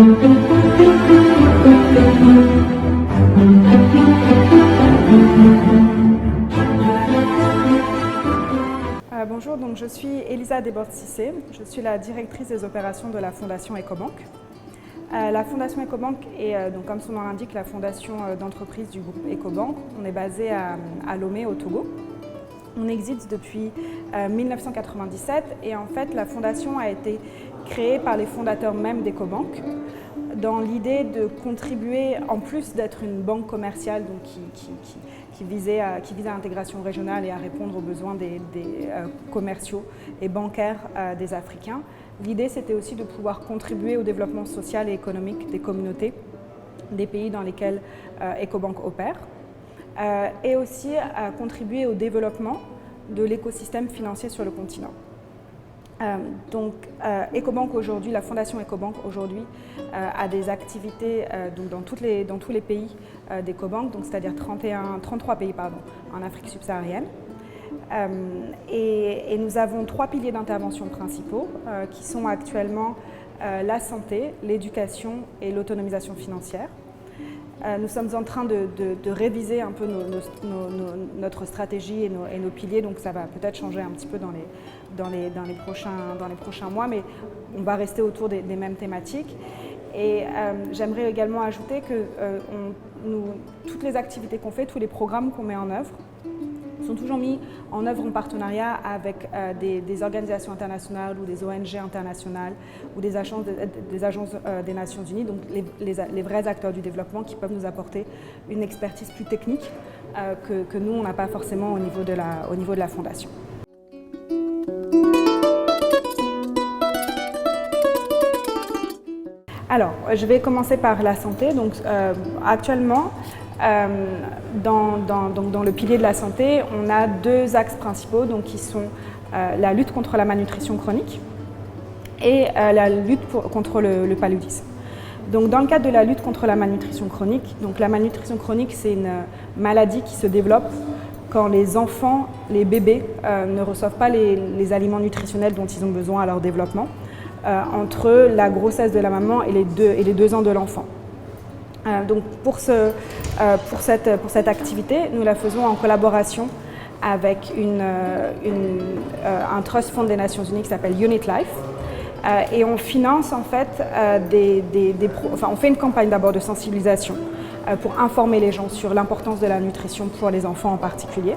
Bonjour, donc je suis Elisa Desbordes-Cissé, je suis la directrice des opérations de la Fondation Ecobank. La Fondation Ecobank est, donc, comme son nom l'indique, la fondation d'entreprise du groupe Ecobank. On est basé à Lomé, au Togo. On existe depuis 1997 et en fait la fondation a été créée par les fondateurs même d'Ecobank dans l'idée de contribuer, en plus d'être une banque commerciale donc qui visait à l'intégration régionale et à répondre aux besoins des commerciaux et bancaires des Africains. L'idée, c'était aussi de pouvoir contribuer au développement social et économique des communautés des pays dans lesquels Ecobank opère et aussi à contribuer au développement de l'écosystème financier sur le continent. Ecobank aujourd'hui, la fondation Ecobank aujourd'hui a des activités donc dans tous les pays d'Ecobank, c'est-à-dire 33 pays en Afrique subsaharienne. Et nous avons 3 piliers d'intervention principaux qui sont actuellement la santé, l'éducation et l'autonomisation financière. Nous sommes en train de réviser un peu notre stratégie et nos piliers, donc ça va peut-être changer un petit peu dans les prochains mois, mais on va rester autour des mêmes thématiques. Et j'aimerais également ajouter que toutes les activités qu'on fait, tous les programmes qu'on met en œuvre, sont toujours mis en œuvre en partenariat avec des organisations internationales ou des ONG internationales ou des agences des Nations Unies, donc les vrais acteurs du développement qui peuvent nous apporter une expertise plus technique que nous, on n'a pas forcément au niveau de la fondation. Alors, je vais commencer par la santé. Donc, actuellement, dans le pilier de la santé, on a 2 axes principaux qui sont la lutte contre la malnutrition chronique et la lutte contre le paludisme. Donc, dans le cadre de la lutte contre la malnutrition chronique, la malnutrition chronique, c'est une maladie qui se développe quand les enfants, les bébés, ne reçoivent pas les aliments nutritionnels dont ils ont besoin à leur développement entre la grossesse de la maman et les 2 ans de l'enfant. Donc pour cette activité, nous la faisons en collaboration avec un trust fund des Nations Unies qui s'appelle Unit Life. Et on finance en fait on fait une campagne d'abord de sensibilisation pour informer les gens sur l'importance de la nutrition pour les enfants en particulier.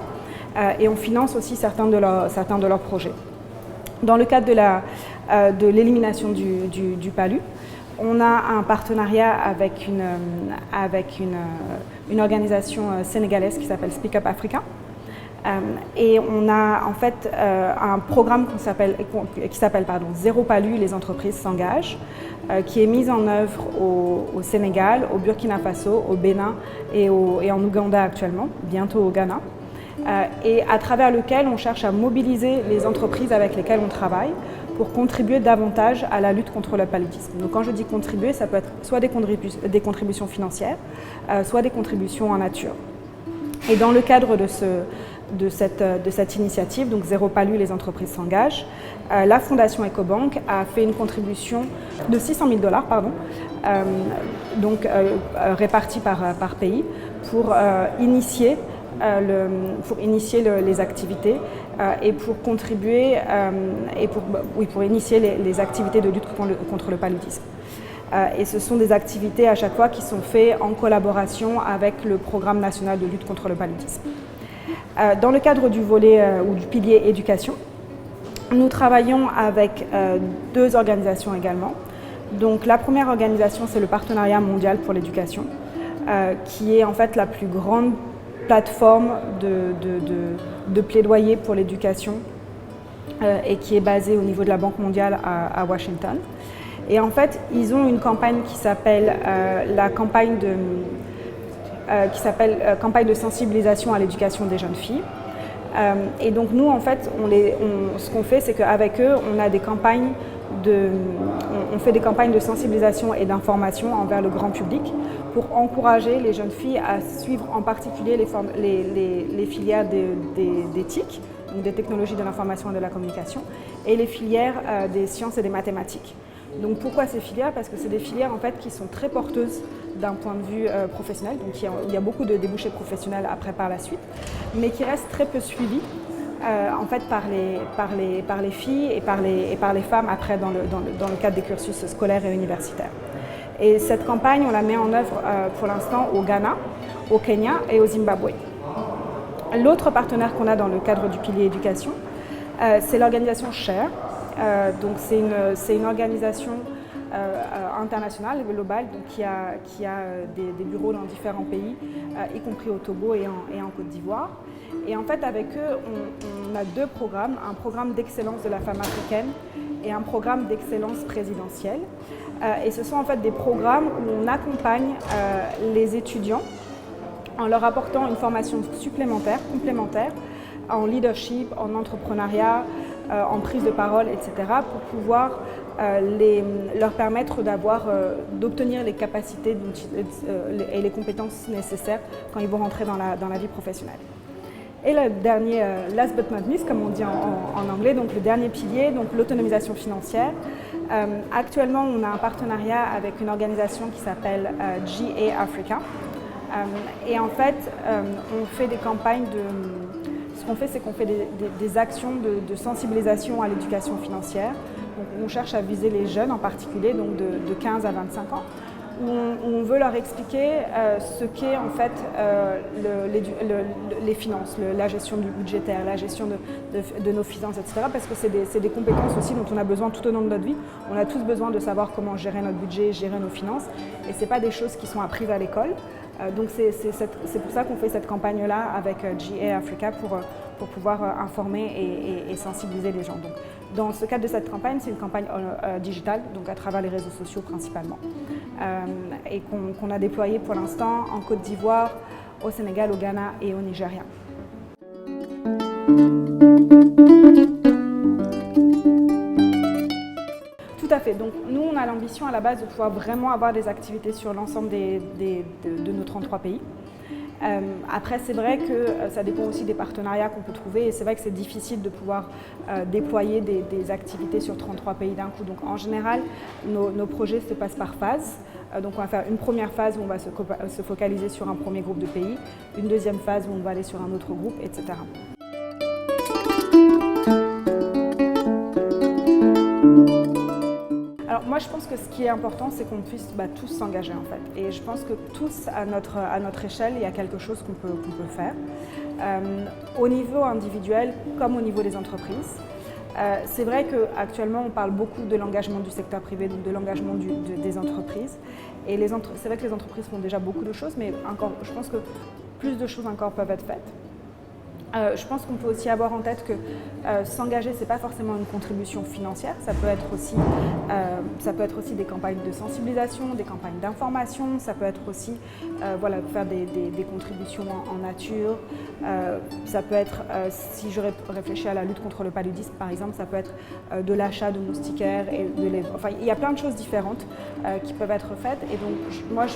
Et on finance aussi certains de leurs projets. Dans le cadre de l'élimination du palu, on a un partenariat avec une organisation sénégalaise qui s'appelle Speak Up Africa. Et on a en fait un programme qui s'appelle Zéro palu, les entreprises s'engagent, qui est mis en œuvre au Sénégal, au Burkina Faso, au Bénin et en Ouganda actuellement, bientôt au Ghana. Et à travers lequel on cherche à mobiliser les entreprises avec lesquelles on travaille pour contribuer davantage à la lutte contre le paludisme. Donc quand je dis contribuer, ça peut être soit des contributions financières, soit des contributions en nature. Et dans le cadre de cette initiative, donc Zéro palu, les entreprises s'engagent, la Fondation Ecobank a fait une contribution de $600 000, répartie par pays, pour initier les activités et pour contribuer pour initier les activités de lutte contre le paludisme. Et ce sont des activités à chaque fois qui sont faites en collaboration avec le programme national de lutte contre le paludisme. Dans le cadre du volet ou du pilier éducation, nous travaillons avec 2 organisations également. Donc la première organisation, c'est le Partenariat mondial pour l'éducation, qui est en fait la plus grande plateforme de plaidoyer pour l'éducation et qui est basée au niveau de la Banque mondiale à Washington. Et en fait, ils ont une campagne qui s'appelle la campagne de sensibilisation à l'éducation des jeunes filles. Et donc nous, en fait, ce qu'on fait, c'est qu'avec eux, on a des campagnes on fait des campagnes de sensibilisation et d'information envers le grand public pour encourager les jeunes filles à suivre en particulier les filières des TIC, donc des technologies de l'information et de la communication, et les filières des sciences et des mathématiques. Donc pourquoi ces filières? Parce que c'est des filières en fait qui sont très porteuses d'un point de vue professionnel, donc il y a beaucoup de débouchés professionnels après par la suite, mais qui restent très peu suivis en fait par les filles et par les femmes après dans le cadre des cursus scolaires et universitaires. Et cette campagne, on la met en œuvre pour l'instant au Ghana, au Kenya et au Zimbabwe. L'autre partenaire qu'on a dans le cadre du pilier éducation, c'est l'organisation SHARE. Donc c'est une organisation internationale, globale, donc qui a des bureaux dans différents pays, y compris au Togo et en Côte d'Ivoire. Et en fait, avec eux, on a deux programmes, un programme d'excellence de la femme africaine et un programme d'excellence présidentielle. Et ce sont en fait des programmes où on accompagne les étudiants en leur apportant une formation supplémentaire, complémentaire, en leadership, en entrepreneuriat, en prise de parole, etc., pour pouvoir leur permettre d'obtenir les capacités et les compétences nécessaires quand ils vont rentrer dans la vie professionnelle. Et le dernier, last but not least, comme on dit en anglais, donc le dernier pilier, donc l'autonomisation financière. Actuellement, on a un partenariat avec une organisation qui s'appelle GA Africa. Et en fait, on fait des campagnes ce qu'on fait, c'est qu'on fait des actions de sensibilisation à l'éducation financière. Donc, on cherche à viser les jeunes en particulier, donc de 15 à 25 ans, où on veut leur expliquer ce qu'est en fait les finances, la gestion du budgétaire, la gestion de nos finances, etc. Parce que c'est des compétences aussi dont on a besoin tout au long de notre vie. On a tous besoin de savoir comment gérer notre budget, gérer nos finances, et ce n'est pas des choses qui sont apprises à l'école. Donc c'est pour ça qu'on fait cette campagne-là avec GA Africa pour pouvoir informer et sensibiliser les gens. Donc, dans ce cadre de cette campagne, c'est une campagne digitale, donc à travers les réseaux sociaux principalement, et qu'on a déployée pour l'instant en Côte d'Ivoire, au Sénégal, au Ghana et au Nigeria. Tout à fait. Donc nous, on a l'ambition à la base de pouvoir vraiment avoir des activités sur l'ensemble de nos 33 pays. Après, c'est vrai que ça dépend aussi des partenariats qu'on peut trouver et c'est vrai que c'est difficile de pouvoir déployer des activités sur 33 pays d'un coup. Donc en général, nos projets se passent par phase. Donc on va faire une première phase où on va se focaliser sur un premier groupe de pays, une deuxième phase où on va aller sur un autre groupe, etc. Alors moi je pense que ce qui est important c'est qu'on puisse tous s'engager en fait et je pense que tous à notre échelle il y a quelque chose qu'on peut faire au niveau individuel comme au niveau des entreprises. C'est vrai qu'actuellement on parle beaucoup de l'engagement du secteur privé, donc de l'engagement des entreprises et c'est vrai que les entreprises font déjà beaucoup de choses mais je pense que plus de choses encore peuvent être faites. Je pense qu'on peut aussi avoir en tête que s'engager, ce n'est pas forcément une contribution financière, ça peut être aussi des campagnes de sensibilisation, des campagnes d'information, ça peut être aussi faire des contributions en nature, ça peut être, si je réfléchis à la lutte contre le paludisme par exemple, ça peut être de l'achat de moustiquaires, et enfin il y a plein de choses différentes qui peuvent être faites et donc moi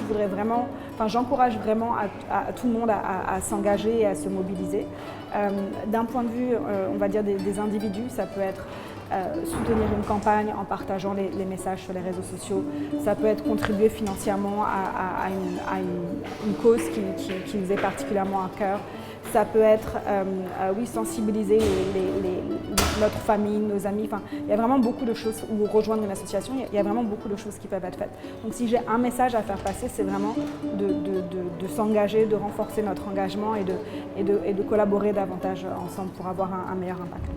j'encourage vraiment à tout le monde à s'engager et à se mobiliser. D'un point de vue, on va dire, des individus, ça peut être soutenir une campagne en partageant les messages sur les réseaux sociaux, ça peut être contribuer financièrement à une cause qui nous est particulièrement à cœur, ça peut être sensibiliser notre famille, nos amis, enfin, il y a vraiment beaucoup de choses, ou rejoindre une association, il y a vraiment beaucoup de choses qui peuvent être faites. Donc si j'ai un message à faire passer, c'est vraiment de s'engager, de renforcer notre engagement et de collaborer davantage ensemble pour avoir un meilleur impact.